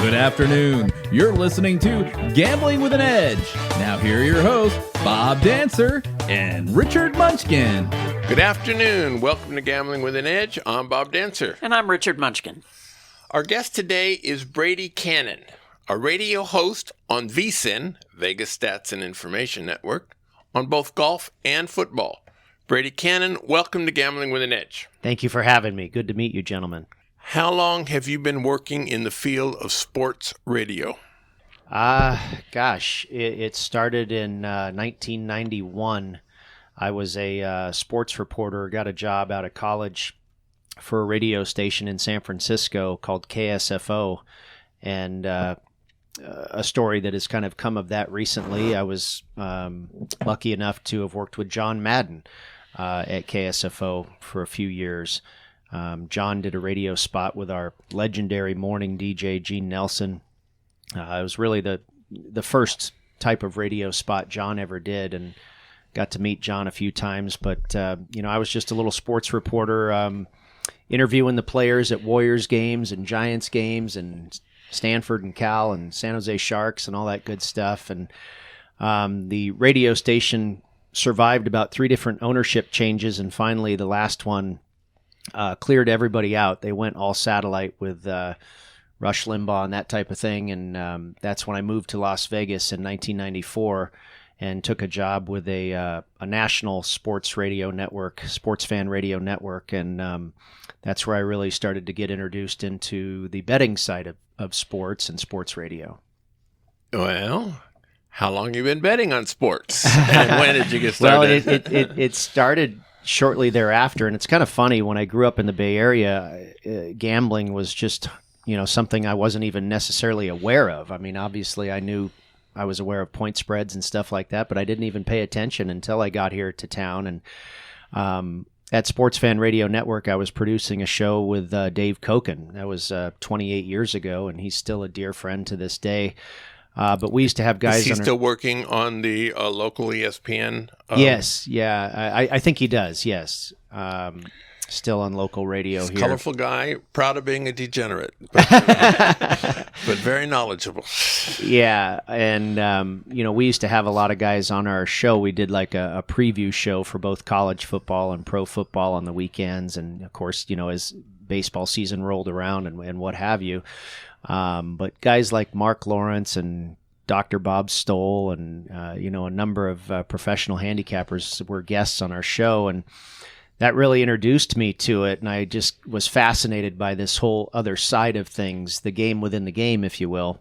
Good afternoon. You're listening to Gambling with an Edge. Now here are your hosts, Bob Dancer and Richard Munchkin. Good afternoon. Welcome to Gambling with an Edge. I'm Bob Dancer. And I'm Richard Munchkin. Our guest today is Brady Kannon, a radio host on VSIN, Vegas Stats and Information Network, on both golf and football. Brady Kannon, welcome to Gambling with an Edge. Thank you for having me. Good to meet you, gentlemen. How long have you been working in the field of sports radio? It started in 1991. I was a sports reporter, got a job out of college for a radio station in San Francisco called KSFO, and a story that has kind of come of that recently. I was lucky enough to have worked with John Madden at KSFO for a few years. John did a radio spot with our legendary morning DJ, Gene Nelson. It was really the first type of radio spot John ever did, and got to meet John a few times. But, I was just a little sports reporter interviewing the players at Warriors games and Giants games and Stanford and Cal and San Jose Sharks and all that good stuff. And the radio station survived about 3 different ownership changes, and finally the last one cleared everybody out. They went all satellite with Rush Limbaugh and that type of thing, and that's when I moved to Las Vegas in 1994 and took a job with a national sports radio network, sports fan radio network, and that's where I really started to get introduced into the betting side of sports and sports radio. Well, how long have you been betting on sports? And when did you get started? Well, it started shortly thereafter, and it's kind of funny. When I grew up in the Bay Area, gambling was just something I wasn't even necessarily aware of. I mean, obviously I was aware of point spreads and stuff like that, but I didn't even pay attention until I got here to town. And at Sports Fan Radio Network, I was producing a show with Dave Koken. That was 28 years ago, and he's still a dear friend to this day. But we used to have guys. Is he still working on the local ESPN? Yes, yeah, I think he does. Yes, still on local radio He's here. Colorful guy, proud of being a degenerate, but very knowledgeable. Yeah, and we used to have a lot of guys on our show. We did like a preview show for both college football and pro football on the weekends, and of course, as baseball season rolled around and what have you. But guys like Mark Lawrence and Dr. Bob Stoll and, a number of professional handicappers were guests on our show. And that really introduced me to it. And I just was fascinated by this whole other side of things, the game within the game, if you will.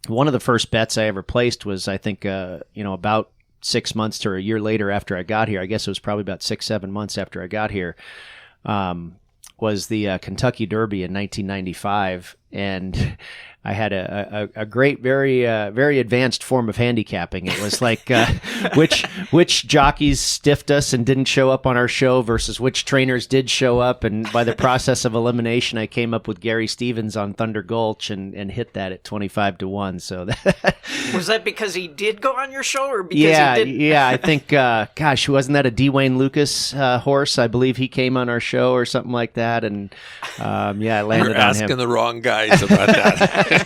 One of the first bets I ever placed was, I think, about 6 months to a year later after I got here. I guess it was probably about 6-7 months after I got here. Was the Kentucky Derby in 1995, and I had a great, very very advanced form of handicapping. It was like which jockeys stiffed us and didn't show up on our show versus which trainers did show up, and by the process of elimination, I came up with Gary Stevens on Thunder Gulch and hit that at 25-1. So was that because he did go on your show, or because he didn't? Yeah, I think wasn't that a Dwayne Lucas horse? I believe he came on our show or something like that, and I landed You're on asking him. the wrong guys about that.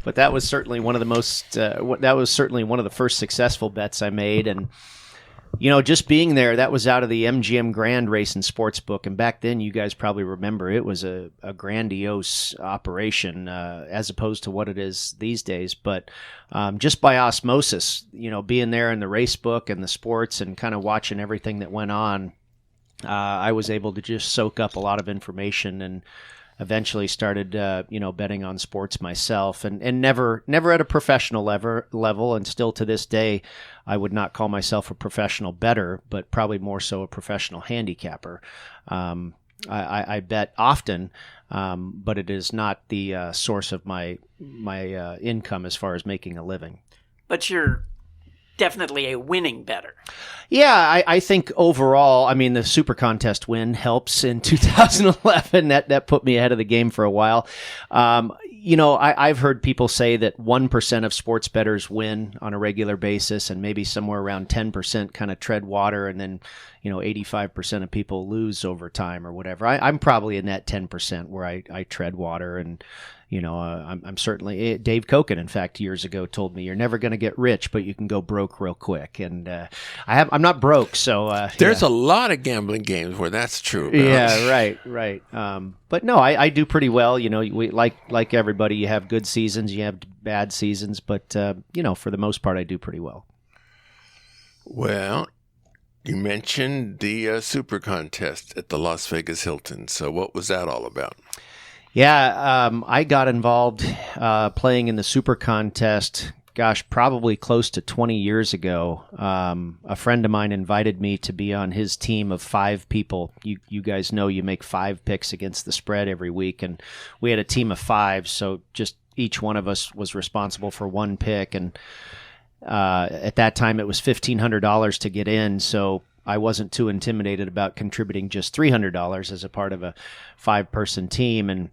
But that was certainly one of the most. That was certainly one of the first successful bets I made, and just being there, that was out of the MGM Grand Race and Sports Book, and back then, you guys probably remember, it was a grandiose operation as opposed to what it is these days. But just by osmosis, being there in the race book and the sports and kind of watching everything that went on, I was able to just soak up a lot of information and eventually started, betting on sports myself, and never at a professional level. And still to this day, I would not call myself a professional bettor, but probably more so a professional handicapper. I bet often, but it is not the source of my income as far as making a living. But you're definitely a winning bettor. Yeah, I think overall, I mean, the Super Contest win helps in 2011. That put me ahead of the game for a while. I've heard people say that 1% of sports bettors win on a regular basis, and maybe somewhere around 10% kind of tread water, and then 85% of people lose over time or whatever. I'm probably in that 10% where I tread water, and I'm certainly Dave Koken, in fact, years ago told me you're never going to get rich, but you can go broke real quick. And I'm not broke, so there's a lot of gambling games where that's true. Yeah, right. But no, I do pretty well. We like everybody. You have good seasons, you have bad seasons, but for the most part, I do pretty well. Well, you mentioned the Super Contest at the Las Vegas Hilton. So what was that all about? Yeah, I got involved playing in the Super Contest, probably close to 20 years ago. A friend of mine invited me to be on his team of 5 people. You guys know you make 5 picks against the spread every week, and we had a team of 5, so just each one of us was responsible for 1 pick, and at that time it was $1,500 to get in, so I wasn't too intimidated about contributing just $300 as a part of a 5-person team. And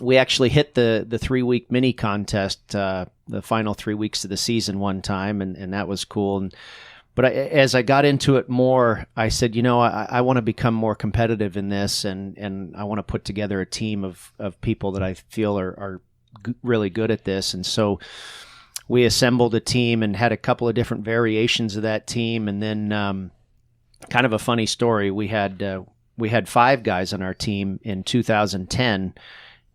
we actually hit the 3-week mini contest, the final 3 weeks of the season one time, and that was cool. But as I got into it more, I said, I want to become more competitive in this, and I want to put together a team of people that I feel are really good at this. And so we assembled a team and had a couple of different variations of that team. And then kind of a funny story, we had 5 guys on our team in 2010,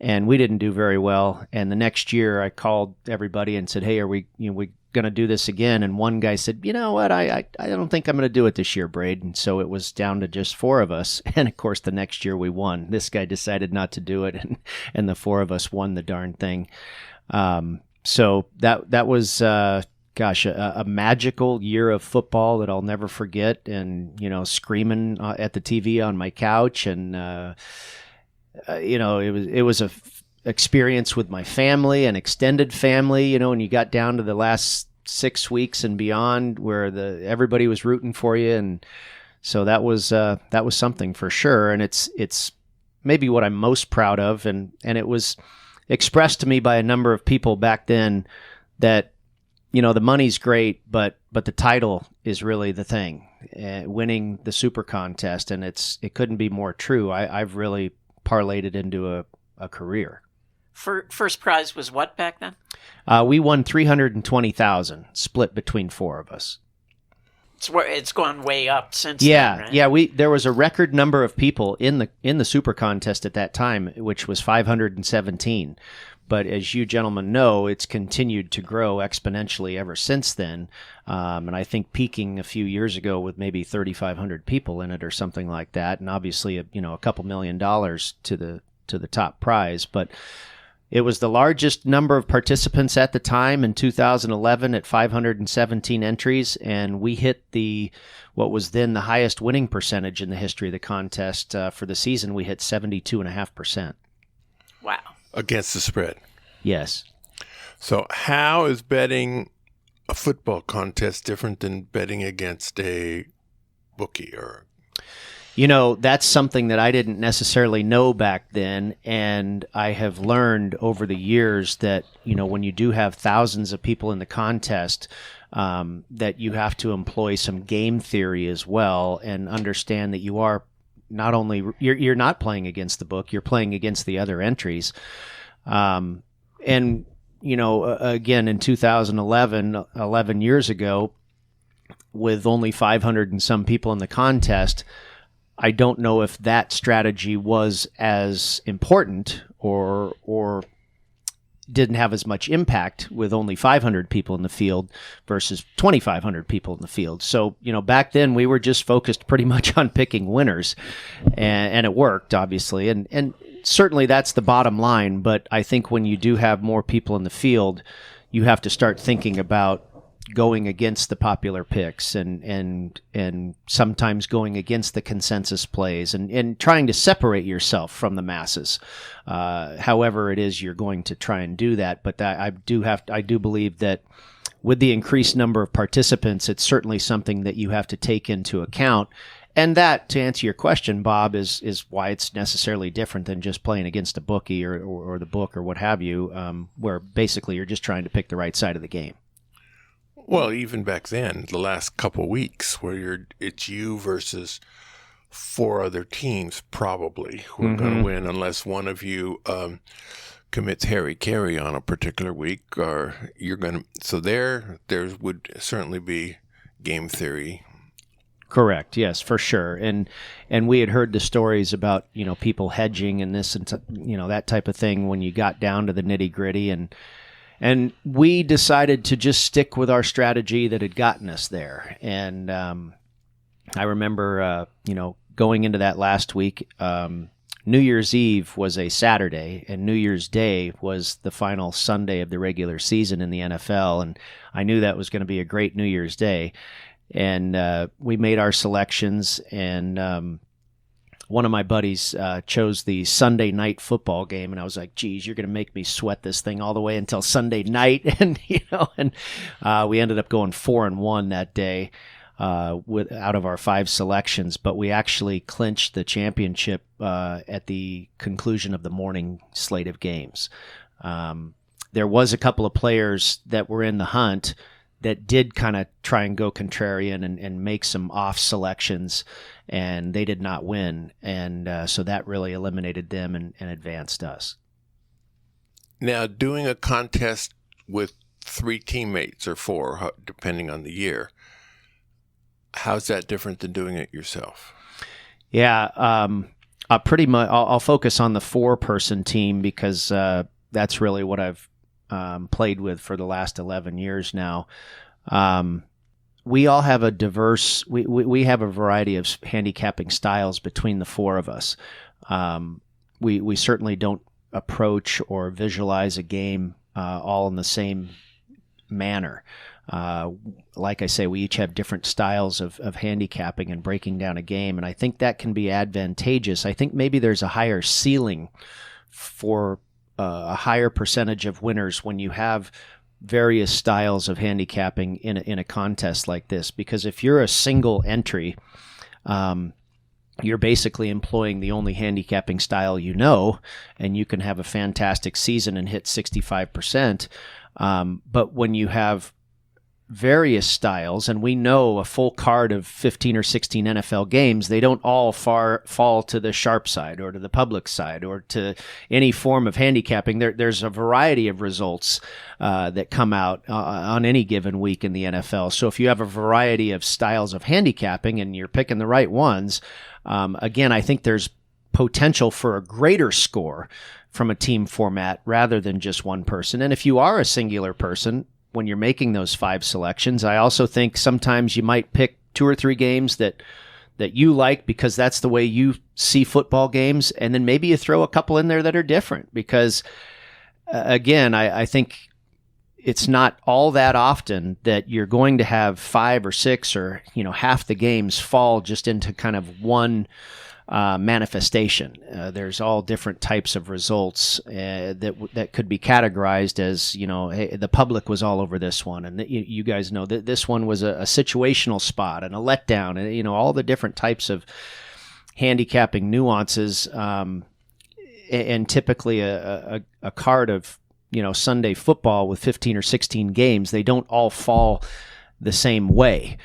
and we didn't do very well. And the next year I called everybody and said, hey, are we going to do this again? And one guy said, you know what, I don't think I'm going to do it this year, Brade. And so it was down to just 4 of us. And of course, the next year we won. This guy decided not to do it, and the 4 of us won the darn thing. So that was, a magical year of football that I'll never forget. And, screaming at the TV on my couch, and, it was a experience with my family and extended family, and you got down to the last 6 weeks and beyond where everybody was rooting for you. And so that was something for sure. And it's maybe what I'm most proud of. And it was expressed to me by a number of people back then that, the money's great, but the title is really the thing, winning the Super Contest. And it couldn't be more true. I've really parlayed it into a career. First prize was what back then? We won $320,000, split between 4 of us. It's gone way up since then, right? Yeah. There was a record number of people in the Super Contest at that time, which was 517. But as you gentlemen know, it's continued to grow exponentially ever since then. And I think peaking a few years ago with maybe 3,500 people in it or something like that. And obviously, a couple $1 million to the top prize. But it was the largest number of participants at the time in 2011 at 517 entries. And we hit what was then the highest winning percentage in the history of the contest. For the season, we hit 72.5%. Wow. Against the spread. Yes. So how is betting a football contest different than betting against a bookie? Or that's something that I didn't necessarily know back then, and I have learned over the years that, when you do have thousands of people in the contest, that you have to employ some game theory as well and understand that you are not only you're not playing against the book, you're playing against the other entries. And again, in 2011, 11 years ago, with only 500 and some people in the contest, I don't know if that strategy was as important or didn't have as much impact with only 500 people in the field versus 2,500 people in the field. So, back then we were just focused pretty much on picking winners, and it worked, obviously. And certainly that's the bottom line. But I think when you do have more people in the field, you have to start thinking about going against the popular picks and sometimes going against the consensus plays and trying to separate yourself from the masses. However it is you're going to try and do that. But I do believe that with the increased number of participants, it's certainly something that you have to take into account. And that, to answer your question, Bob, is why it's necessarily different than just playing against a bookie or the book or what have you, where basically you're just trying to pick the right side of the game. Well, even back then, the last couple weeks where it's you versus 4 other teams probably who are going to win unless one of you commits Harry Carey on a particular week, or you're going to, so there would certainly be game theory. Correct. Yes, for sure. And we had heard the stories about, people hedging and this and, that type of thing when you got down to the nitty gritty. And we decided to just stick with our strategy that had gotten us there. And I remember, going into that last week, New Year's Eve was a Saturday, and New Year's Day was the final Sunday of the regular season in the NFL, and I knew that was going to be a great New Year's Day. And we made our selections, and one of my buddies chose the Sunday night football game, and I was like, geez, you're going to make me sweat this thing all the way until Sunday night. And, we ended up going 4-1 that day. Out of our 5 selections, but we actually clinched the championship at the conclusion of the morning slate of games. There was a couple of players that were in the hunt that did kind of try and go contrarian and make some off selections, and they did not win. And so that really eliminated them and advanced us. Now, doing a contest with 3 teammates or 4, depending on the year, how's that different than doing it yourself? Yeah, pretty much. I'll focus on the 4-person team because that's really what I've played with for the last 11 years now. We all have a diverse. We have a variety of handicapping styles between the 4 of us. We certainly don't approach or visualize a game all in the same manner. Like I say, we each have different styles of handicapping and breaking down a game, and I think that can be advantageous. I think maybe there's a higher ceiling for a higher percentage of winners when you have various styles of handicapping in a contest like this, because if you're a single entry, you're basically employing the only handicapping style and you can have a fantastic season and hit 65%. But when you have various styles, and we know a full card of 15 or 16 NFL games, they don't all fall to the sharp side or to the public side or to any form of handicapping. There's a variety of results that come out on any given week in the NFL. So if you have a variety of styles of handicapping and you're picking the right ones, again, I think there's potential for a greater score from a team format rather than just one person. And if you are a singular person, when you're making those 5 selections, I also think sometimes you might pick 2 or 3 games that you like because that's the way you see football games, and then maybe you throw a couple in there that are different because, again, I think it's not all that often that you're going to have 5 or 6 or half the games fall just into kind of one manifestation. There's all different types of results that could be categorized as, hey, the public was all over this one, and you guys know that this one was a situational spot and a letdown, and all the different types of handicapping nuances. And typically a card of Sunday football with 15 or 16 games, they don't all fall the same way.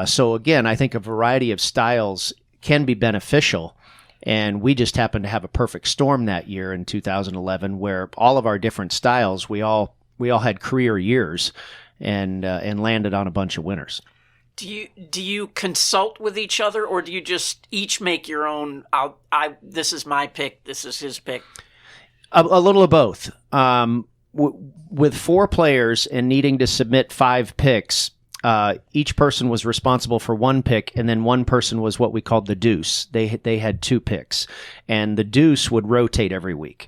So again, I think a variety of styles can be beneficial, and we just happened to have a perfect storm that year in 2011 where all of our different styles, we all had career years and landed on a bunch of winners. Do you consult with each other, or do you just each make your own? This is my pick. This is his pick. A little of both. With 4 players and needing to submit 5 picks, each person was responsible for 1 pick, and then one person was what we called the deuce. They had 2 picks, and the deuce would rotate every week.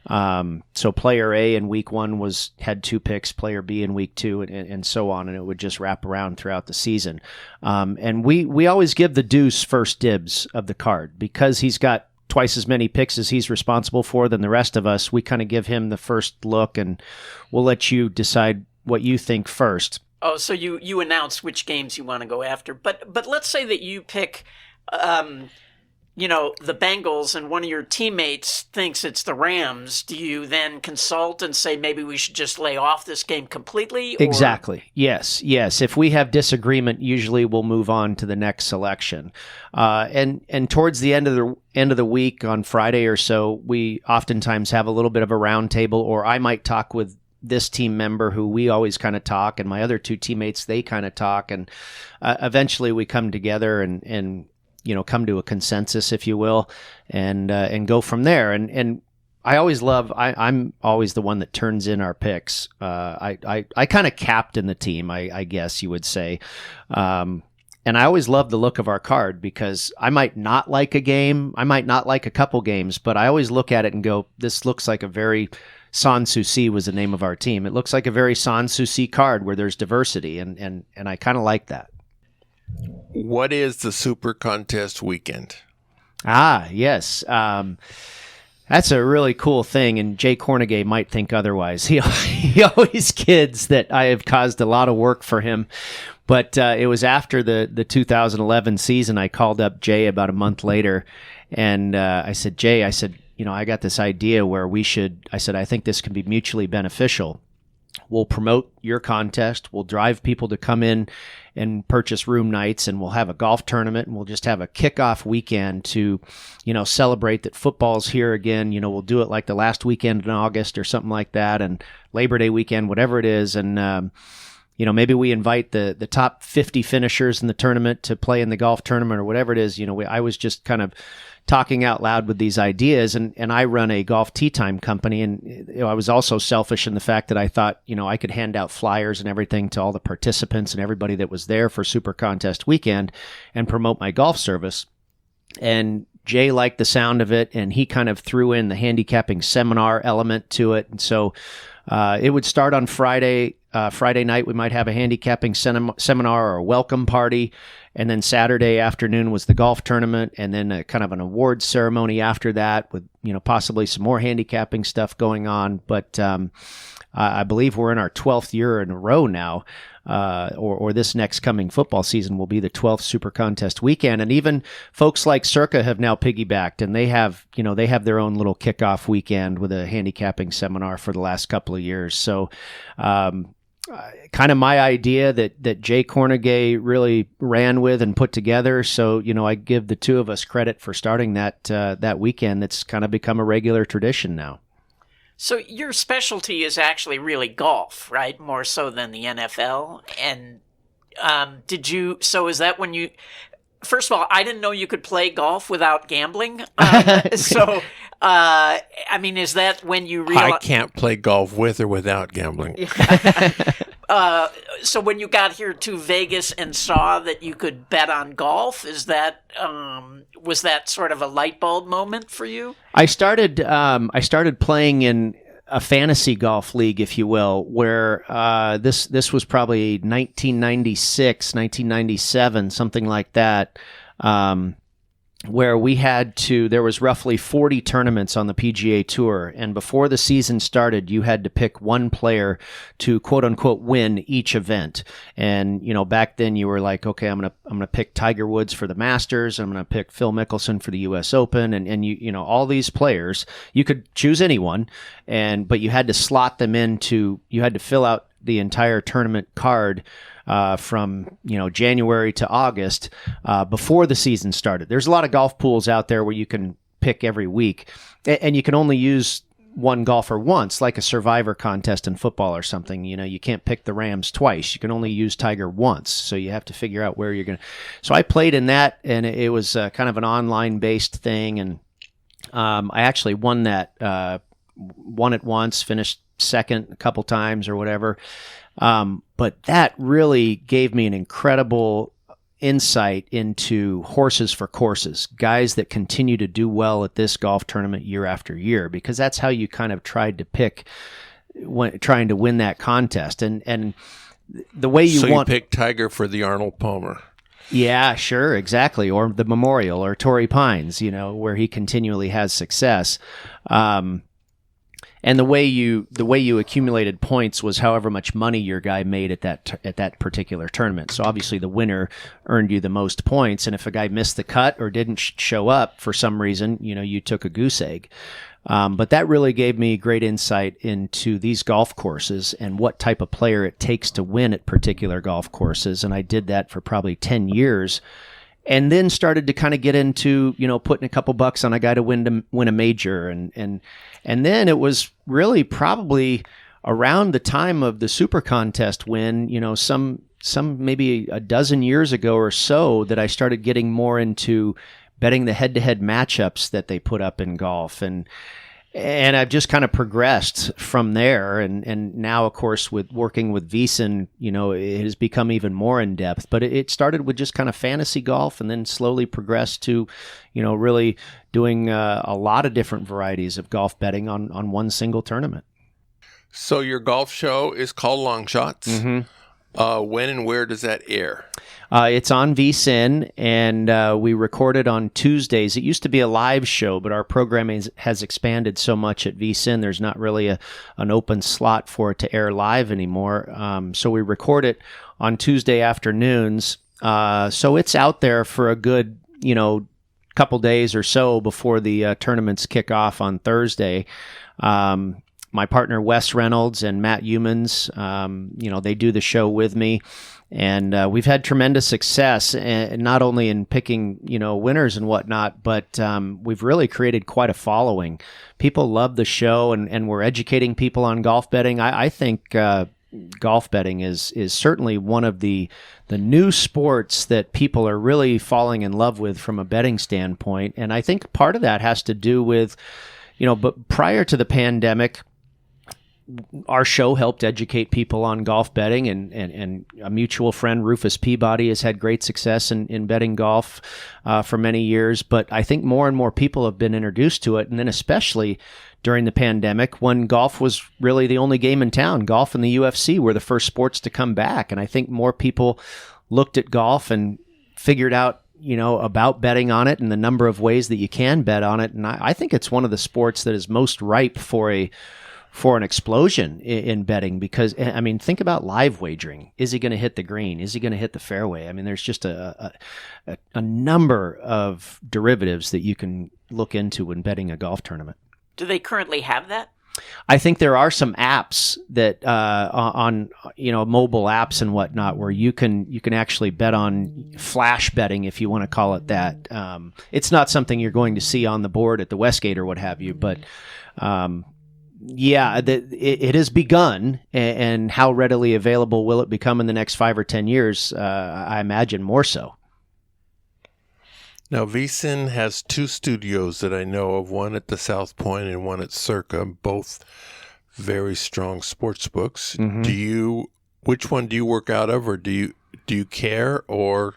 So player A in week 1 had 2 picks, player B in week 2, and so on, and it would just wrap around throughout the season. And we always give the deuce first dibs of the card because he's got twice as many picks as he's responsible for than the rest of us. We kind of give him the first look, and we'll let you decide what you think first. Oh, so you announce which games you want to go after. But let's say that you pick, the Bengals and one of your teammates thinks it's the Rams, do you then consult and say maybe we should just lay off this game completely? Or? Exactly. Yes. If we have disagreement, usually we'll move on to the next selection. And towards the end of the week on Friday or so, we oftentimes have a little bit of a round table, or I might talk with this team member who we always kind of talk, and my other two teammates, they kind of talk, and eventually we come together and come to a consensus, if you will, and go from there. And I always I'm always the one that turns in our picks. I kind of captain the team, I guess you would say. And I always love the look of our card, because I might not like a game, I might not like a couple games, but I always look at it and go, this looks like a very Sans Souci was the name of our team. It looks like a very Sans Souci card where there's diversity, and I kind of like that. What is the Super Contest weekend? Yes. That's a really cool thing, and Jay Cornegay might think otherwise. He always kids that I have caused a lot of work for him. But it was after the 2011 season, I called up Jay about a month later, and I said, Jay, I got this idea where I think this can be mutually beneficial. We'll promote your contest. We'll drive people to come in and purchase room nights, and we'll have a golf tournament, and we'll just have a kickoff weekend to, celebrate that football's here again. We'll do it like the last weekend in August or something like that, and Labor Day weekend, whatever it is. And, maybe we invite the top 50 finishers in the tournament to play in the golf tournament or whatever it is. I was just kind of talking out loud with these ideas, and I run a golf tee time company, and I was also selfish in the fact that I thought I could hand out flyers and everything to all the participants and everybody that was there for Super Contest weekend and promote my golf service. And Jay liked the sound of it, and he kind of threw in the handicapping seminar element to it. And so it would start on Friday. Friday night, we might have a handicapping seminar or a welcome party. And then Saturday afternoon was the golf tournament, and then a kind of an awards ceremony after that with, possibly some more handicapping stuff going on. But I believe we're in our 12th year in a row now, or this next coming football season will be the 12th Super Contest weekend. And even folks like Circa have now piggybacked, and they have their own little kickoff weekend with a handicapping seminar for the last couple of years. So, kind of my idea that Jay Cornegay really ran with and put together. So, I give the two of us credit for starting that weekend. That's kind of become a regular tradition now. So your specialty is actually really golf, right? More so than the NFL. And is that when you, first of all, I didn't know you could play golf without gambling. Is that when you realize? I can't play golf with or without gambling. So when you got here to Vegas and saw that you could bet on golf, was that sort of a light bulb moment for you? I started playing in a fantasy golf league, if you will, where this was probably 1996, 1997, something like that. Where there was roughly 40 tournaments on the PGA Tour, and before the season started, you had to pick one player to quote unquote win each event. And back then you were like, okay, I'm gonna pick Tiger Woods for the Masters, I'm gonna pick Phil Mickelson for the U.S. Open, and you all these players. You could choose anyone, but you had to slot them into. You had to fill out the entire tournament card. From January to August before the season started. There's a lot of golf pools out there where you can pick every week, and you can only use one golfer once, like a survivor contest in football or something. You can't pick the Rams twice. You can only use Tiger once, so you have to figure out where you're going to. So I played in that, and it was kind of an online-based thing, and I actually won that. Won it once, finished second a couple times or whatever. But that really gave me an incredible insight into horses for courses, guys that continue to do well at this golf tournament year after year, because that's how you kind of tried to pick trying to win that contest. And the way you picked Tiger for the Arnold Palmer. Yeah, sure, exactly. Or the Memorial or Torrey Pines, where he continually has success. And the way you accumulated points was however much money your guy made at that particular tournament. So obviously the winner earned you the most points, and if a guy missed the cut or didn't show up for some reason, you took a goose egg. But that really gave me great insight into these golf courses and what type of player it takes to win at particular golf courses. And I did that for probably 10 years. And then started to kind of get into, putting a couple bucks on a guy to win a major. And then it was really probably around the time of the Super Contest win, some maybe a dozen years ago or so, that I started getting more into betting the head-to-head matchups that they put up in golf. And I've just kind of progressed from there. And now, of course, with working with VSIN, it has become even more in depth. But it started with just kind of fantasy golf, and then slowly progressed to, really doing a lot of different varieties of golf betting on one single tournament. So your golf show is called Longshots. Mm-hmm. When and where does that air? It's on VSIN, and we record it on Tuesdays. It used to be a live show, but our programming has expanded so much at VSIN, there's not really an open slot for it to air live anymore. So we record it on Tuesday afternoons. So it's out there for a good, couple days or so before the tournaments kick off on Thursday. My partner Wes Reynolds and Matt Humans, they do the show with me. And we've had tremendous success, not only in picking, winners and whatnot, but we've really created quite a following. People love the show, and we're educating people on golf betting. I think golf betting is certainly one of the new sports that people are really falling in love with from a betting standpoint. And I think part of that has to do with, but prior to the pandemic, our show helped educate people on golf betting, and a mutual friend, Rufus Peabody, has had great success in betting golf for many years. But I think more and more people have been introduced to it, and then especially during the pandemic, when golf was really the only game in town. Golf and the UFC were the first sports to come back, and I think more people looked at golf and figured out about betting on it and the number of ways that you can bet on it. And I think it's one of the sports that is most ripe for an explosion in betting, because, think about live wagering. Is he going to hit the green? Is he going to hit the fairway? There's just a number of derivatives that you can look into when betting a golf tournament. Do they currently have that? I think there are some apps that on mobile apps and whatnot where you can actually bet on flash betting, if you want to call it that. It's not something you're going to see on the board at the Westgate or what have you, but it has begun, and how readily available will it become in the next 5 or 10 years? I imagine more so. Now, VSIN has 2 studios that I know of, one at the South Point and one at Circa, both very strong sports books. Mm-hmm. Which one do you work out of, or do you care, or?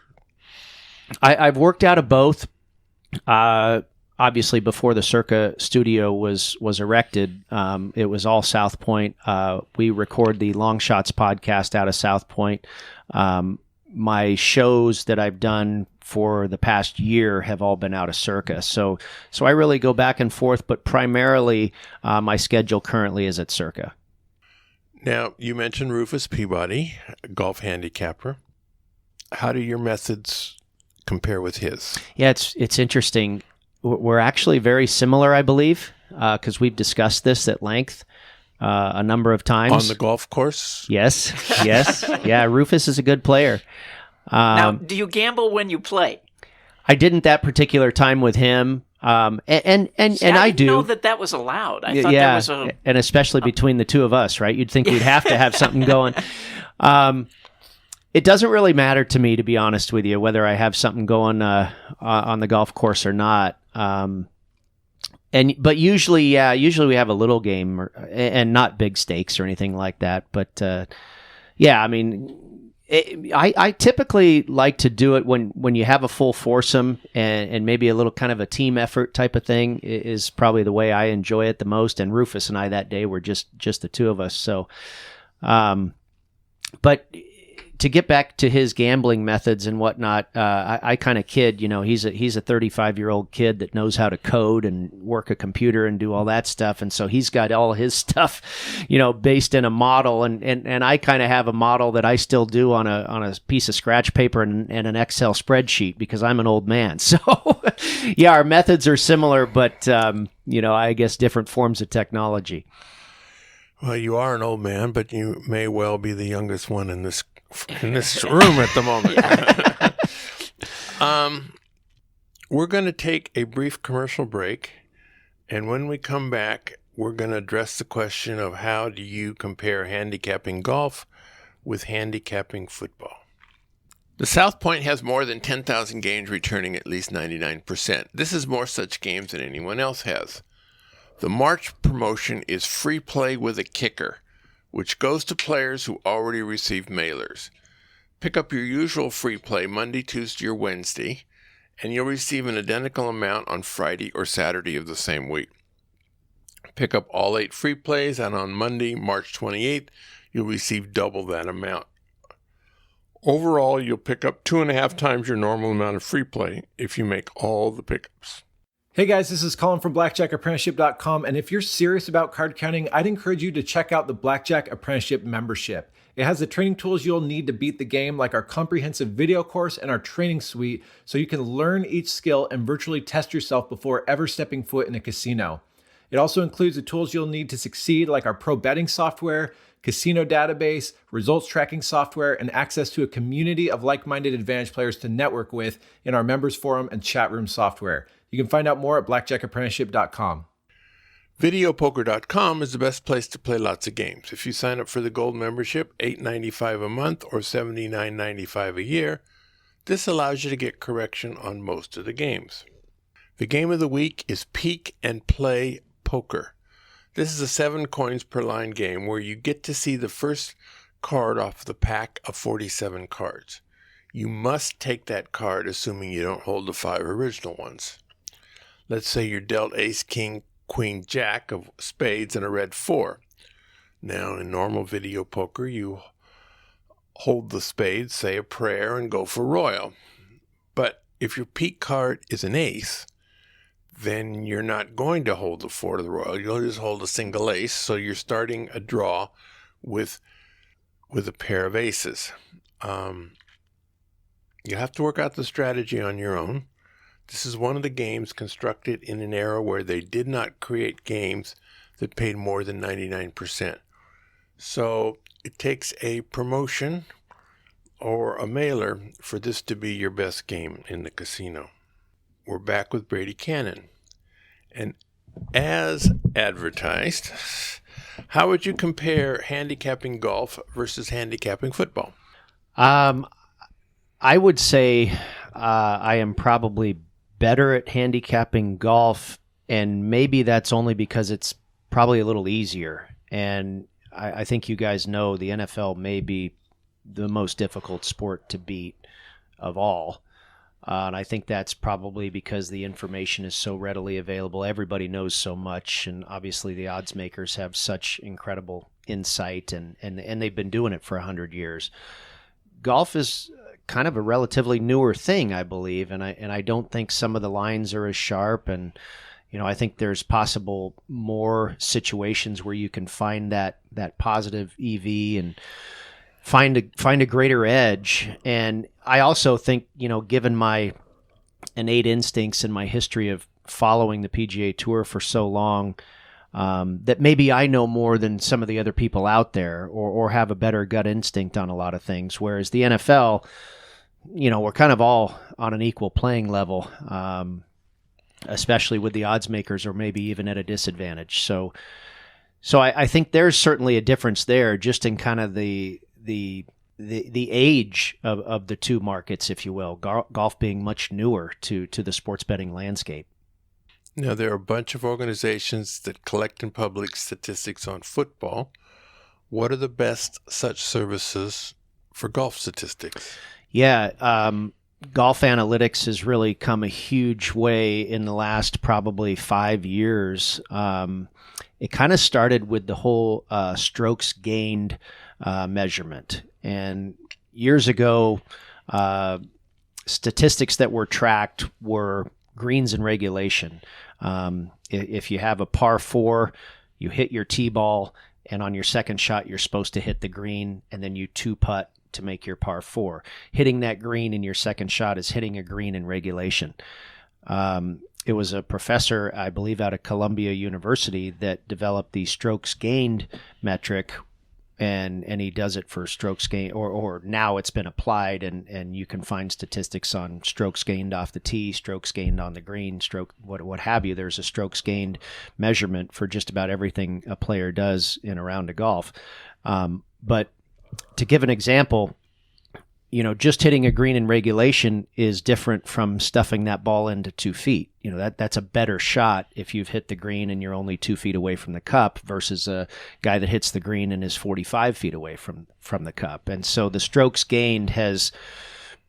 I've worked out of both. Obviously, before the Circa studio was erected, it was all South Point. We record the Longshots podcast out of South Point. My shows that I've done for the past year have all been out of Circa. So I really go back and forth, but primarily my schedule currently is at Circa. Now, you mentioned Rufus Peabody, a golf handicapper. How do your methods compare with his? Yeah, it's interesting. We're actually very similar, I believe, because we've discussed this at length a number of times. On the golf course? Yes. Yeah, Rufus is a good player. Now, do you gamble when you play? I didn't that particular time with him. And I didn't do know that was allowed. I thought that was a... and especially between the two of us, right? You'd think we'd have to have something going. It doesn't really matter to me, to be honest with you, whether I have something going on the golf course or not. But usually we have a little game and not big stakes or anything like that. But I typically like to do it when you have a full foursome and maybe a little kind of a team effort type of thing is probably the way I enjoy it the most. And Rufus and I that day were just the two of us. So, but to get back to his gambling methods and whatnot, I kind of kid, he's a 35-year-old kid that knows how to code and work a computer and do all that stuff. And so he's got all his stuff, based in a model. And I kind of have a model that I still do on a piece of scratch paper and an Excel spreadsheet because I'm an old man. So yeah, our methods are similar, but, I guess different forms of technology. Well, you are an old man, but you may well be the youngest one in this room at the moment. We're going to take a brief commercial break, and when we come back, we're going to address the question of how do you compare handicapping golf with handicapping football. The South Point has more than 10,000 games returning at least 99%. This is more such games than anyone else has. The March promotion is free play with a kicker, which goes to players who already received mailers. Pick up your usual free play Monday, Tuesday, or Wednesday, and you'll receive an identical amount on Friday or Saturday of the same week. Pick up all 8 free plays, and on Monday, March 28th, you'll receive double that amount. Overall, you'll pick up 2.5 times your normal amount of free play if you make all the pickups. Hey guys, this is Colin from BlackjackApprenticeship.com, and if you're serious about card counting, I'd encourage you to check out the Blackjack Apprenticeship membership. It has the training tools you'll need to beat the game, like our comprehensive video course and our training suite, so you can learn each skill and virtually test yourself before ever stepping foot in a casino. It also includes the tools you'll need to succeed, like our pro betting software, casino database, results tracking software, and access to a community of like-minded Advantage players to network with in our members forum and chat room software. You can find out more at blackjackapprenticeship.com. Videopoker.com is the best place to play lots of games. If you sign up for the gold membership, $8.95 a month or $79.95 a year, this allows you to get correction on most of the games. The game of the week is Peek and Play Poker. This is a 7 coins per line game where you get to see the first card off the pack of 47 cards. You must take that card assuming you don't hold the 5 original ones. Let's say you're dealt ace, king, queen, jack of spades and a red 4. Now, in normal video poker, you hold the spades, say a prayer, and go for royal. But if your peak card is an ace, then you're not going to hold the 4 to the royal. You'll just hold a single ace, so you're starting a draw with a pair of aces. You have to work out the strategy on your own. This is one of the games constructed in an era where they did not create games that paid more than 99%. So it takes a promotion or a mailer for this to be your best game in the casino. We're back with Brady Kannon. And as advertised, how would you compare handicapping golf versus handicapping football? I would say I am probably better at handicapping golf, and maybe that's only because it's probably a little easier. And I think you guys know the NFL may be the most difficult sport to beat of all. And I think that's probably because the information is so readily available. Everybody knows so much, and obviously the odds makers have such incredible insight, and they've been doing it for 100 years. Golf is kind of a relatively newer thing, I believe, and I don't think some of the lines are as sharp, and I think there's possible more situations where you can find that positive EV and find a greater edge. And I also think, given my innate instincts and my history of following the PGA Tour for so long, that maybe I know more than some of the other people out there, or have a better gut instinct on a lot of things. Whereas the NFL, we're kind of all on an equal playing level, especially with the odds makers, or maybe even at a disadvantage. So I think there's certainly a difference there, just in kind of the age of the two markets, if you will. Golf being much newer to the sports betting landscape. Now, there are a bunch of organizations that collect and publish statistics on football. What are the best such services for golf statistics? Yeah, golf analytics has really come a huge way in the last probably 5 years. It kind of started with the whole strokes gained measurement. And, years ago, statistics that were tracked were greens in regulation. If you have a par 4, you hit your tee ball, and on your second shot, you're supposed to hit the green, and then you 2-putt to make your par 4. Hitting that green in your second shot is hitting a green in regulation. It was a professor, I believe, out of Columbia University that developed the strokes gained metric, and he does it for strokes gained, or now it's been applied, and you can find statistics on strokes gained off the tee, strokes gained on the green, what have you. There's a strokes gained measurement for just about everything a player does in a round of golf. But to give an example, just hitting a green in regulation is different from stuffing that ball into 2 feet. That's a better shot if you've hit the green and you're only 2 feet away from the cup versus a guy that hits the green and is 45 feet away from the cup. And so the strokes gained has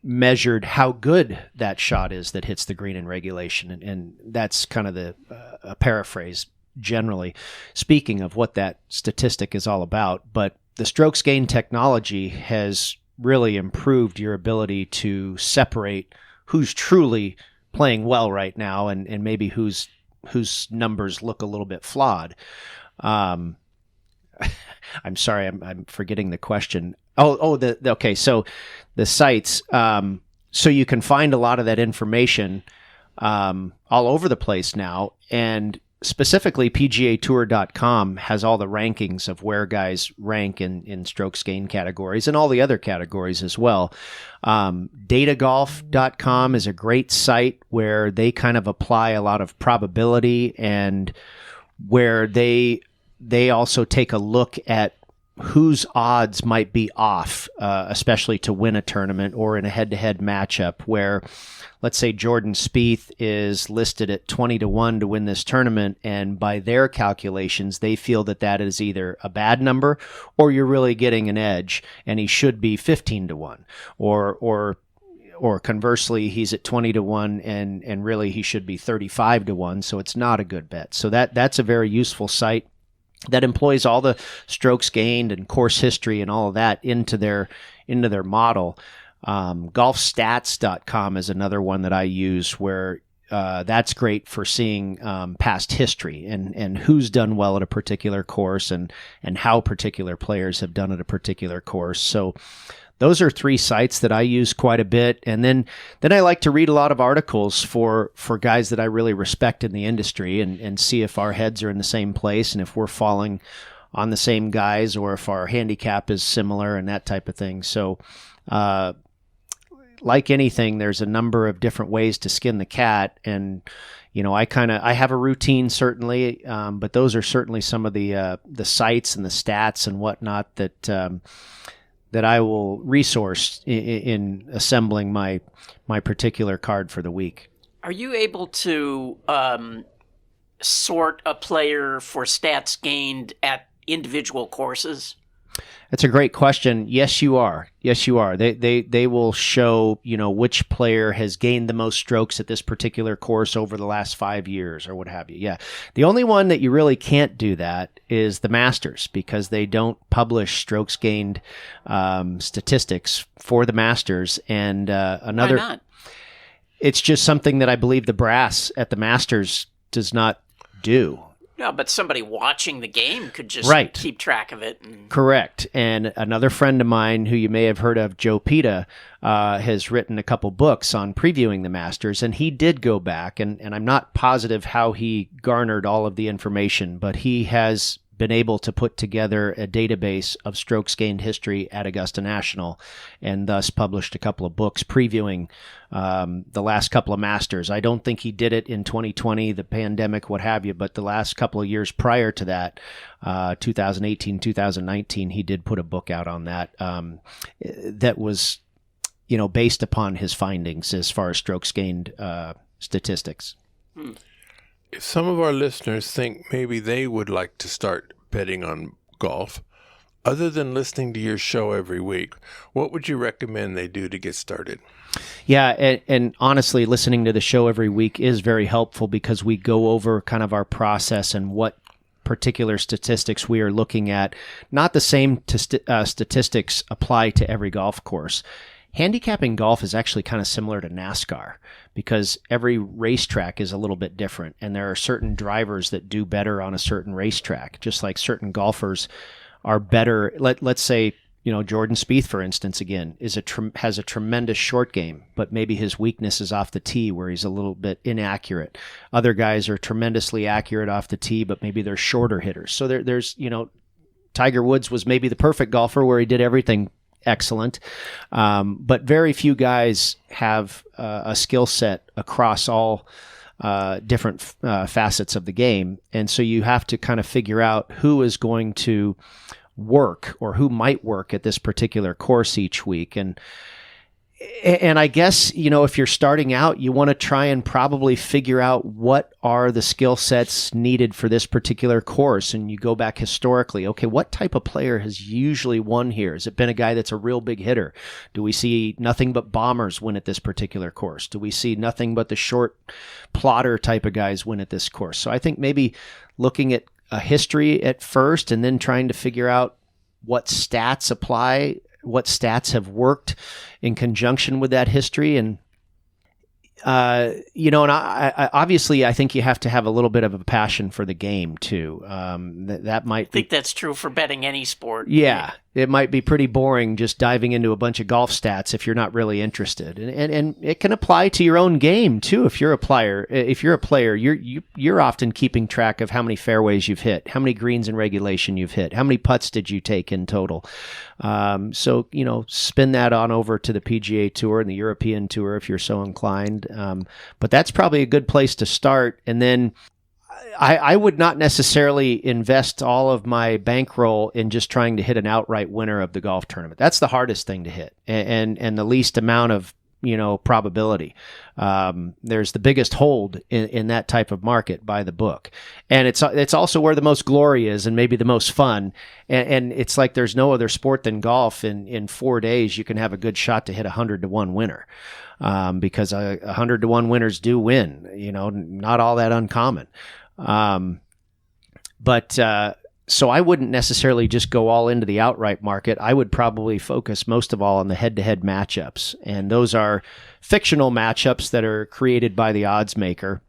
measured how good that shot is that hits the green in regulation. And that's kind of a paraphrase generally speaking of what that statistic is all about. But the strokes gained technology has really improved your ability to separate who's truly playing well right now and maybe whose numbers look a little bit flawed. I'm sorry, I'm forgetting the question. Okay. So the sites, so you can find a lot of that information all over the place now, and specifically PGAtour.com has all the rankings of where guys rank in strokes gained categories and all the other categories as well. Datagolf.com is a great site where they kind of apply a lot of probability, and where they also take a look at whose odds might be off, especially to win a tournament or in a head-to-head matchup where, let's say Jordan Spieth is listed at 20-1 to win this tournament, and by their calculations, they feel that is either a bad number or you're really getting an edge, and he should be 15-1, or conversely, he's at 20-1 and really he should be 35-1, so it's not a good bet. So that's a very useful site that employs all the strokes gained and course history and all of that into their model. Golfstats.com is another one that I use, where that's great for seeing past history and who's done well at a particular course and how particular players have done at a particular course. So those are 3 sites that I use quite a bit. And then I like to read a lot of articles for guys that I really respect in the industry and see if our heads are in the same place and if we're falling on the same guys or if our handicap is similar and that type of thing. So like anything, there's a number of different ways to skin the cat. And, I have a routine certainly, but those are certainly some of the sites and the stats and whatnot that I will resource in assembling my particular card for the week. Are you able to sort a player for stats gained at individual courses? That's a great question. Yes, you are. They will show, which player has gained the most strokes at this particular course over the last 5 years or what have you. Yeah. The only one that you really can't do that is the Masters, because they don't publish strokes gained statistics for the Masters. And another, why not? It's just something that I believe the brass at the Masters does not do. No, but somebody watching the game could just keep track of it. Correct. And another friend of mine who you may have heard of, Joe Pita, has written a couple books on previewing the Masters, and he did go back, and I'm not positive how he garnered all of the information, but he has been able to put together a database of strokes gained history at Augusta National, and thus published a couple of books previewing the last couple of Masters. I don't think he did it in 2020, the pandemic, what have you, but the last couple of years prior to that, 2018, 2019, he did put a book out on that that was, based upon his findings as far as strokes gained statistics. If some of our listeners think maybe they would like to start betting on golf, other than listening to your show every week, what would you recommend they do to get started? Yeah, and honestly, listening to the show every week is very helpful, because we go over kind of our process and what particular statistics we are looking at, not the same statistics apply to every golf course. Handicapping golf is actually kind of similar to NASCAR because every racetrack is a little bit different, and there are certain drivers that do better on a certain racetrack, just like certain golfers are better. Let's say, Jordan Spieth, for instance, again, has a tremendous short game, but maybe his weakness is off the tee where he's a little bit inaccurate. Other guys are tremendously accurate off the tee, but maybe they're shorter hitters. So there's Tiger Woods was maybe the perfect golfer where he did everything excellent. But very few guys have a skill set across all different facets of the game. And so you have to kind of figure out who is going to work or who might work at this particular course each week. And I guess, if you're starting out, you want to try and probably figure out what are the skill sets needed for this particular course. And you go back historically, okay, what type of player has usually won here? Has it been a guy that's a real big hitter? Do we see nothing but bombers win at this particular course? Do we see nothing but the short plotter type of guys win at this course? So I think maybe looking at a history at first and then trying to figure out what stats apply, what stats have worked in conjunction with that history. And, and I obviously, I think you have to have a little bit of a passion for the game too. That might I think that's true for betting any sport. Yeah. It might be pretty boring just diving into a bunch of golf stats if you're not really interested. And it can apply to your own game too. If you're a player, you're often keeping track of how many fairways you've hit, how many greens in regulation you've hit, how many putts did you take in total. So spin that on over to the PGA Tour and the European Tour if you're so inclined. But that's probably a good place to start. And then I would not necessarily invest all of my bankroll in just trying to hit an outright winner of the golf tournament. That's the hardest thing to hit and the least amount of, probability. There's the biggest hold in that type of market by the book. And it's also where the most glory is and maybe the most fun. And it's like there's no other sport than golf. In 4 days, you can have a good shot to hit 100-to-1 winner. Because 100-to-1 winners do win, not all that uncommon. So I wouldn't necessarily just go all into the outright market. I would probably focus most of all on the head-to-head matchups. And those are fictional matchups that are created by the odds maker.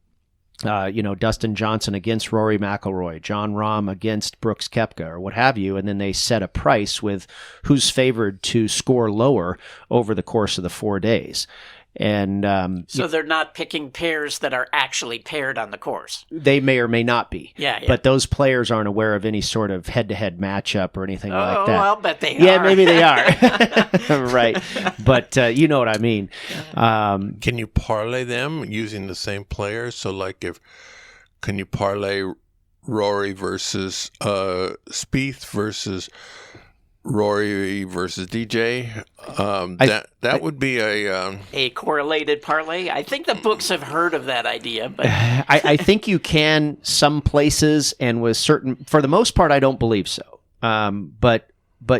Dustin Johnson against Rory McIlroy, Jon Rahm against Brooks Koepka, or what have you. And then they set a price with who's favored to score lower over the course of the 4 days. And so they're not picking pairs that are actually paired on the course. They may or may not be. Yeah. But those players aren't aware of any sort of head-to-head matchup or anything like that. Oh, I'll bet they are. Yeah, maybe they are. Right. But you know what I mean. Can you parlay them using the same players? So, can you parlay Rory versus Spieth versus Rory versus DJ? That would be a correlated parlay. I think the books have heard of that idea, but I think you can some places, and with certain, for the most part, I don't believe so. But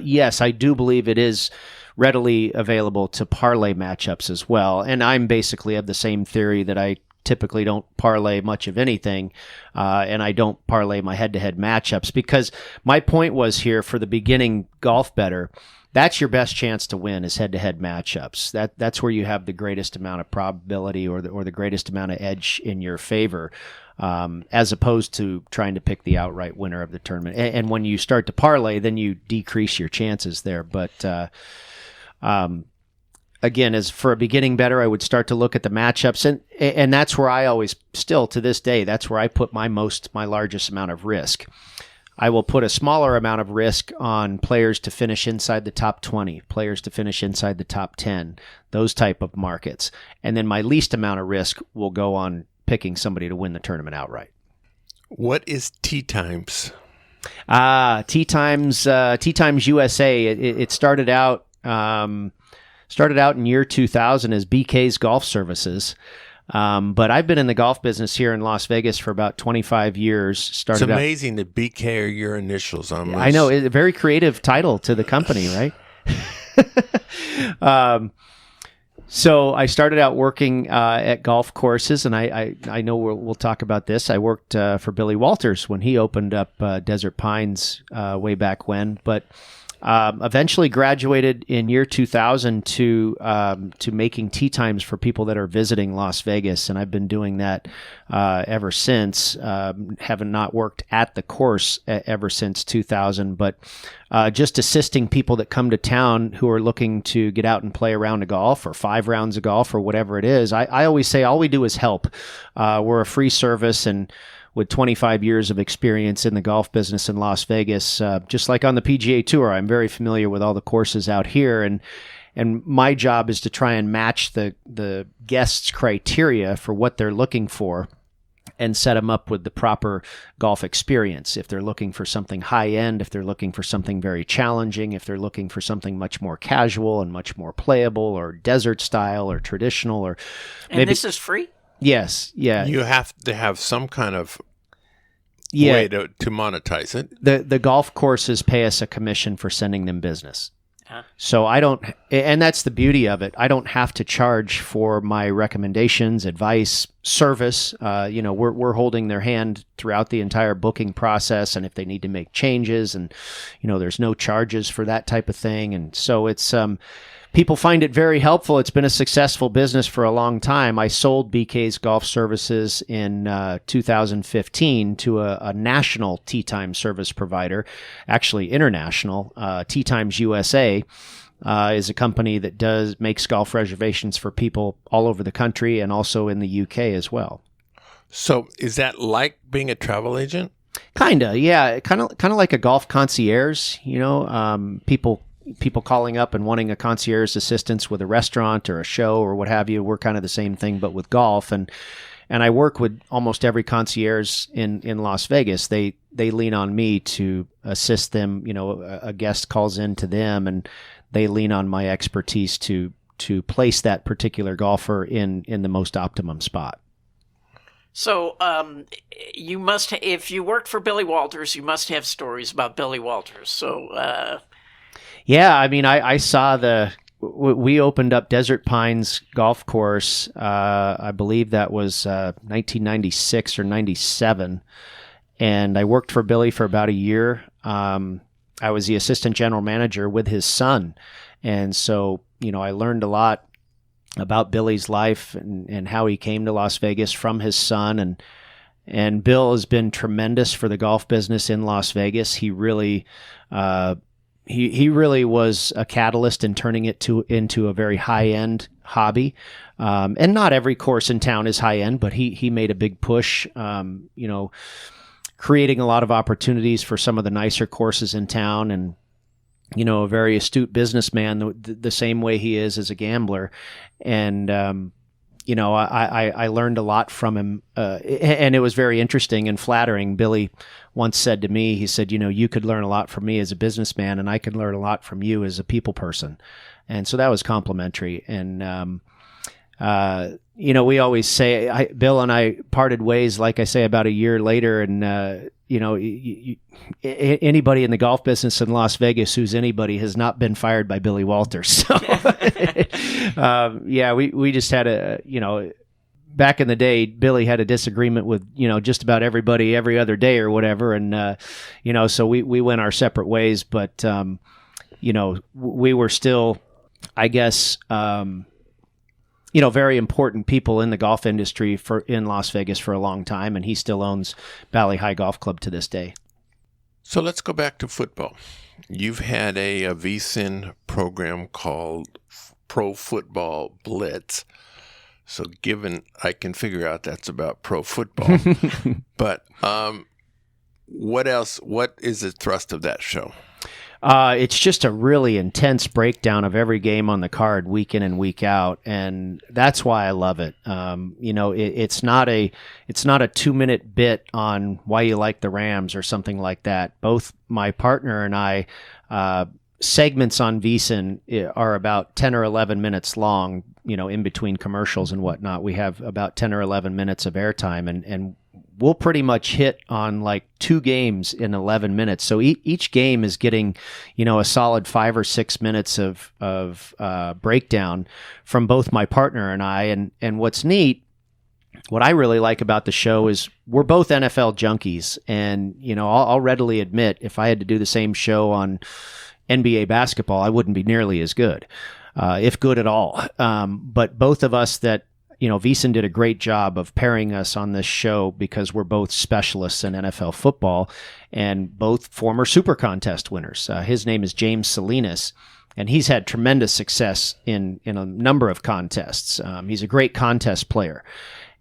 yes, I do believe it is readily available to parlay matchups as well. And I'm basically of the same theory that I typically don't parlay much of anything, and I don't parlay my head-to-head matchups, because my point was here for the beginning golf bettor, that's your best chance to win is head-to-head matchups. That's where you have the greatest amount of probability or the greatest amount of edge in your favor, as opposed to trying to pick the outright winner of the tournament. And when you start to parlay, then you decrease your chances there. But again, as for a beginning bettor, I would start to look at the matchups, and that's where I always, still to this day, that's where I put my largest amount of risk. I will put a smaller amount of risk on players to finish inside the top 20, players to finish inside the top 10, those type of markets. And then my least amount of risk will go on picking somebody to win the tournament outright. What is Tee Times? Tee Times USA. It started out in year 2000 as BK's Golf Services. But I've been in the golf business here in Las Vegas for about 25 years. It's amazing that BK are your initials on this. I know. It's a very creative title to the company, right? So I started out working at golf courses, and I know we'll talk about this. I worked for Billy Walters when he opened up Desert Pines way back when, but eventually graduated in year 2000 to making tee times for people that are visiting Las Vegas, and I've been doing that ever since. Haven't not worked at the course ever since 2000, but just assisting people that come to town who are looking to get out and play a round of golf or 5 rounds of golf or whatever it is. I always say all we do is help. We're a free service, and with 25 years of experience in the golf business in Las Vegas, just like on the PGA Tour, I'm very familiar with all the courses out here, and my job is to try and match the guests' criteria for what they're looking for and set them up with the proper golf experience. If they're looking for something high-end, if they're looking for something very challenging, if they're looking for something much more casual and much more playable or desert style or traditional, or and maybe... this is free? Yes, yeah. You have to have some kind of way to monetize it. The golf courses pay us a commission for sending them business. So I don't, and that's the beauty of it. I don't have to charge for my recommendations, advice, service. We're holding their hand throughout the entire booking process, and if they need to make changes, and there's no charges for that type of thing. And so it's people find it very helpful. It's been a successful business for a long time. I sold BK's Golf Services in 2015 to a national tee time service provider, actually international. Tee Times USA is a company that makes golf reservations for people all over the country and also in the UK as well. So is that like being a travel agent? Kinda, yeah. Kind of like a golf concierge. People calling up and wanting a concierge assistance with a restaurant or a show or what have you. We're kind of the same thing, but with golf. And I work with almost every concierge in Las Vegas. They lean on me to assist them. A guest calls in to them, and they lean on my expertise to place that particular golfer in the most optimum spot. So you must, if you worked for Billy Walters, you must have stories about Billy Walters. So yeah, I mean, I saw we opened up Desert Pines Golf Course. I believe that was 1996 or 97, and I worked for Billy for about a year. I was the assistant general manager with his son, and so I learned a lot about Billy's life and how he came to Las Vegas from his son, and Bill has been tremendous for the golf business in Las Vegas. He really he really was a catalyst in turning it into a very high-end hobby. And not every course in town is high-end, but he made a big push, creating a lot of opportunities for some of the nicer courses in town, and a very astute businessman, the same way he is as a gambler. And I learned a lot from him, and it was very interesting and flattering. Billy once said to me, he said, you could learn a lot from me as a businessman, and I could learn a lot from you as a people person. And so that was complimentary. And, we always say, Bill and I parted ways, like I say, about a year later. And, anybody in the golf business in Las Vegas who's anybody has not been fired by Billy Walters. So, we just had back in the day, Billy had a disagreement with, just about everybody every other day or whatever. And, so we went our separate ways, but, we were still, I guess, very important people in the golf industry in Las Vegas for a long time, and he still owns Valley High Golf Club to this day. So let's go back to football. You've had a VSIN program called Pro Football Blitz. So given I can figure out that's about pro football, but what else? What is the thrust of that show? It's just a really intense breakdown of every game on the card week in and week out, and that's why I love it. It's not a 2-minute bit on why you like the Rams or something like that. Both my partner and I, segments on VSIN are about 10 or 11 minutes long, in between commercials and whatnot. We have about 10 or 11 minutes of airtime, and we'll pretty much hit on like 2 games in 11 minutes. So each game is getting, a solid 5 or 6 minutes of breakdown from both my partner and I. And what's neat, what I really like about the show is we're both NFL junkies. And, I'll readily admit if I had to do the same show on NBA basketball, I wouldn't be nearly as good, if good at all. But both of us VSIN did a great job of pairing us on this show because we're both specialists in NFL football and both former Super Contest winners. His name is James Salinas, and he's had tremendous success in a number of contests. He's a great contest player,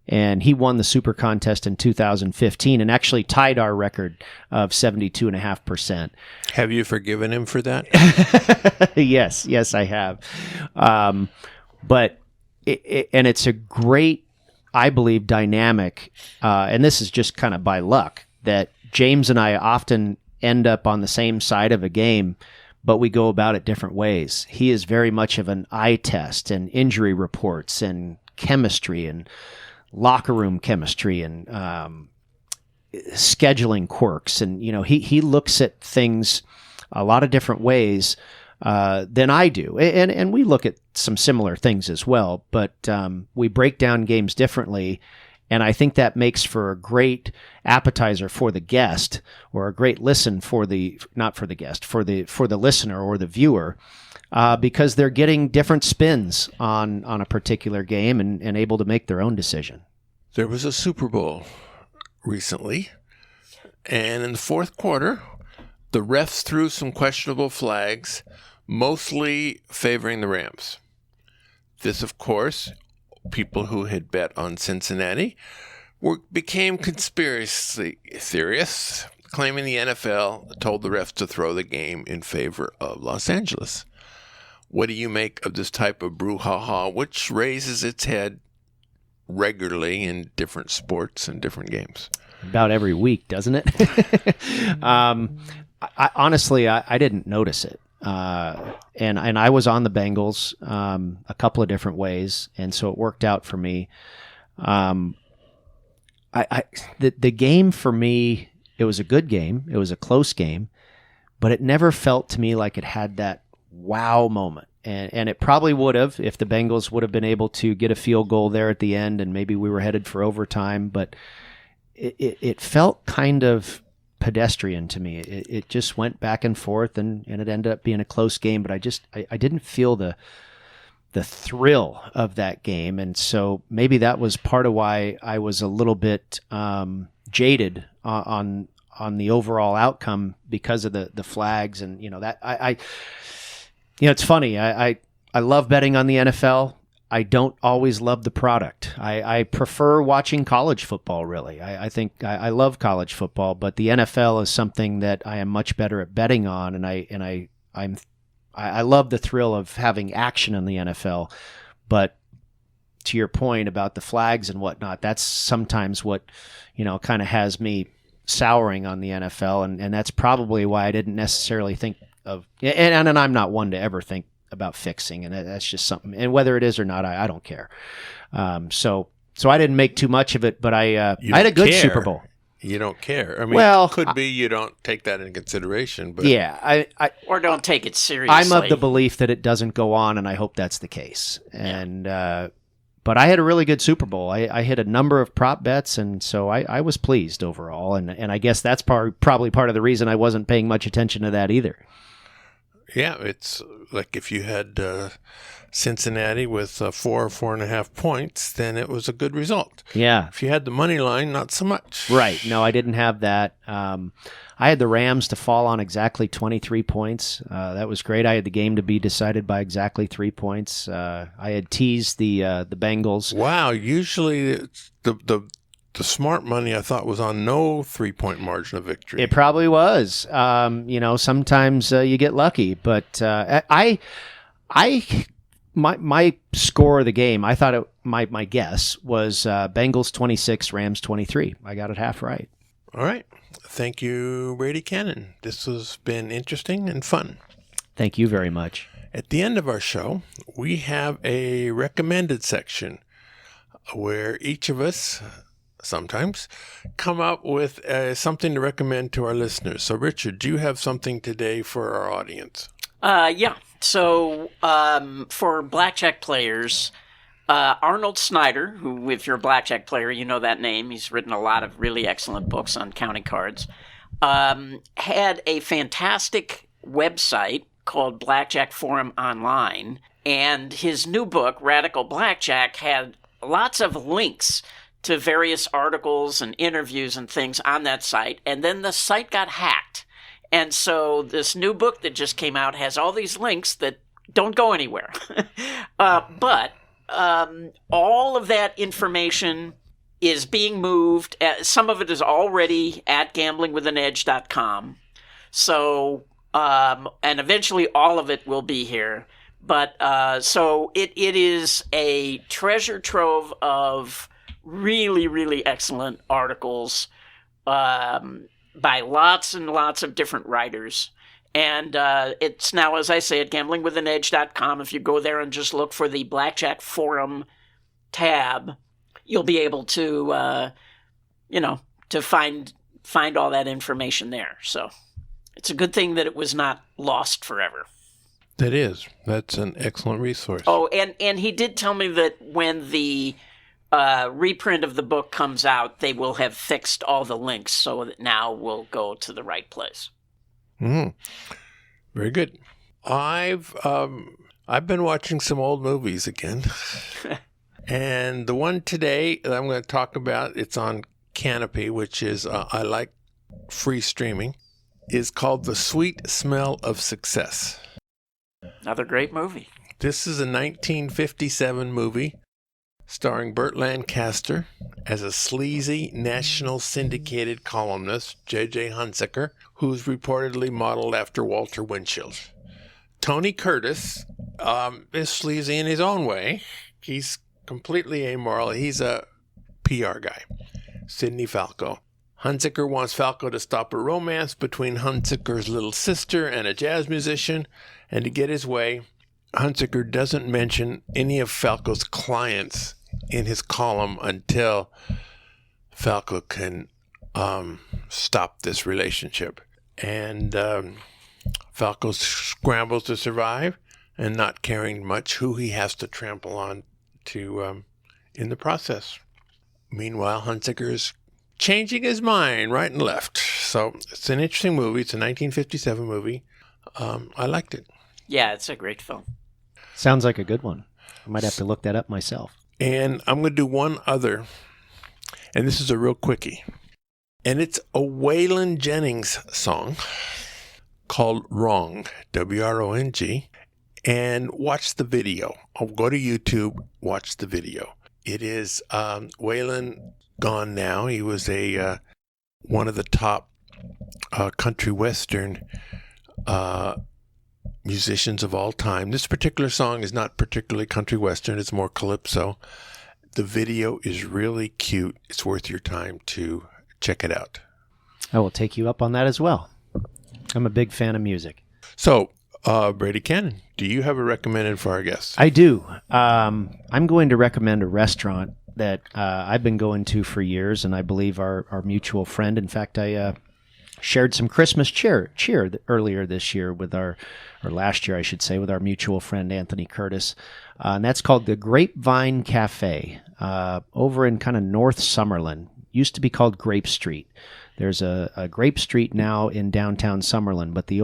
and he won the Super Contest in 2015 and actually tied our record of 72.5%. Have you forgiven him for that? Yes, I have. But it's a great, I believe, dynamic, and this is just kind of by luck, that James and I often end up on the same side of a game, but we go about it different ways. He is very much of an eye test and injury reports and chemistry and locker room chemistry and scheduling quirks. And, he looks at things a lot of different ways than I do. And we look at some similar things as well, but we break down games differently. And I think that makes for a great appetizer for the guest, or a great listen for the listener or the viewer, because they're getting different spins on a particular game and able to make their own decision. There was a Super Bowl recently, and in the fourth quarter, the refs threw some questionable flags, mostly favoring the Rams. This, of course, people who had bet on Cincinnati became conspiracy theorists, claiming the NFL told the refs to throw the game in favor of Los Angeles. What do you make of this type of brouhaha, which raises its head regularly in different sports and different games? About every week, doesn't it? Honestly, I didn't notice it. And I was on the Bengals a couple of different ways, and so it worked out for me. The game for me, it was a good game. It was a close game, but it never felt to me like it had that wow moment. And it probably would have if the Bengals would have been able to get a field goal there at the end, and maybe we were headed for overtime. But it felt kind of pedestrian to me. It just went back and forth, and it ended up being a close game. But I didn't feel the thrill of that game, and so maybe that was part of why I was a little bit jaded on the overall outcome because of the flags, and that it's funny. I love betting on the NFL. I don't always love the product. I prefer watching college football, really. I think I love college football, but the NFL is something that I am much better at betting on, and I love the thrill of having action in the NFL. But to your point about the flags and whatnot, that's sometimes what kind of has me souring on the NFL, and that's probably why I didn't necessarily think of, and I'm not one to ever think about fixing, and that's just something, and whether it is or not, I don't care. So I didn't make too much of it, but I had a good Super Bowl. You don't care. I mean, well, it could be you don't take that into consideration, but yeah, or don't take it seriously. I'm of the belief that it doesn't go on, and I hope that's the case. And but I had a really good Super Bowl. I hit a number of prop bets, and so I was pleased overall. And I guess that's probably part of the reason I wasn't paying much attention to that either. Yeah, it's like if you had Cincinnati with 4.5 points, then it was a good result. Yeah. If you had the money line, not so much. Right. No, I didn't have that. I had the Rams to fall on exactly 23 points. That was great. I had the game to be decided by exactly 3 points. I had teased the Bengals. Wow. Usually the smart money I thought was on no 3-point margin of victory. It probably was. Sometimes you get lucky, but my score of the game, I thought my guess was Bengals 26, Rams 23. I got it half right. All right. Thank you, Brady Kannon. This has been interesting and fun. Thank you very much. At the end of our show, we have a recommended section where each of us sometimes, come up with something to recommend to our listeners. So, Richard, do you have something today for our audience? Yeah. So for blackjack players, Arnold Snyder, who, if you're a blackjack player, you know that name. He's written a lot of really excellent books on counting cards. Had a fantastic website called Blackjack Forum Online, and his new book, Radical Blackjack, had lots of links to various articles and interviews and things on that site, and then the site got hacked. And so this new book that just came out has all these links that don't go anywhere. But all of that information is being moved. Some of it is already at gamblingwithanedge.com. So, and eventually all of it will be here. But so it is a treasure trove of really, really excellent articles by lots and lots of different writers. And it's now, as I say, at gamblingwithanedge.com. If you go there and just look for the Blackjack Forum tab, you'll be able to, to find all that information there. So it's a good thing that it was not lost forever. That is. That's an excellent resource. Oh, and he did tell me that when the reprint of the book comes out, they will have fixed all the links so that now we'll go to the right place. Very good. I've been watching some old movies again. And the one today that I'm going to talk about, it's on Canopy, which is, I like free streaming, is called The Sweet Smell of Success. Another great movie. This is a 1957 movie starring Burt Lancaster as a sleazy national syndicated columnist, J.J. Hunsaker, who's reportedly modeled after Walter Winchell. Tony Curtis is sleazy in his own way. He's completely amoral. He's a PR guy. Sidney Falco. Hunsaker wants Falco to stop a romance between Hunsaker's little sister and a jazz musician, and to get his way, Hunsaker doesn't mention any of Falco's clients in his column until Falco can stop this relationship. And Falco scrambles to survive, and not caring much who he has to trample on to in the process. Meanwhile, Hunsaker's changing his mind right and left. So it's an interesting movie. It's a 1957 movie. I liked it. Yeah, it's a great film. Sounds like a good one. I might have to look that up myself. And I'm going to do one other, and this is a real quickie. And it's a Waylon Jennings song called Wrong, W-R-O-N-G. And watch the video. I'll go to YouTube, watch the video. It is Waylon gone now. He was one of the top country western musicians of all time. This particular song is not particularly country western. It's more calypso. The video is really cute. It's worth your time to check it out. I will take you up on that as well. I'm a big fan of music. So, Brady Kannon, do you have a recommended for our guests? I do. I'm going to recommend a restaurant that I've been going to for years, and I believe our mutual friend, in fact, I shared some Christmas cheer earlier this year with or last year, I should say, with our mutual friend Anthony Curtis. And that's called the Grapevine Cafe over in kind of North Summerlin. Used to be called Grape Street. There's a Grape Street now in downtown Summerlin, but the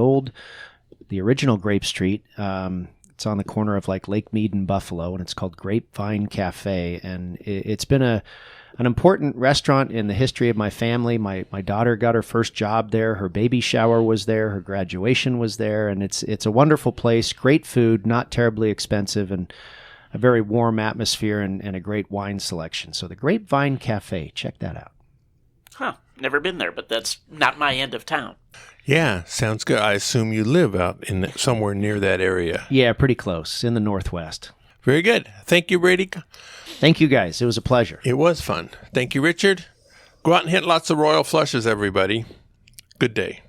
original Grape Street, it's on the corner of like Lake Mead and Buffalo, and it's called Grapevine Cafe. And it's been an important restaurant in the history of my family. My daughter got her first job there. Her baby shower was there. Her graduation was there. And it's a wonderful place. Great food, not terribly expensive, and a very warm atmosphere and a great wine selection. So the Grapevine Cafe, check that out. Huh. Never been there, but that's not my end of town. Yeah, sounds good. I assume you live out in somewhere near that area. Yeah, pretty close, in the Northwest. Very good. Thank you, Brady. Thank you, guys. It was a pleasure. It was fun. Thank you, Richard. Go out and hit lots of royal flushes, everybody. Good day.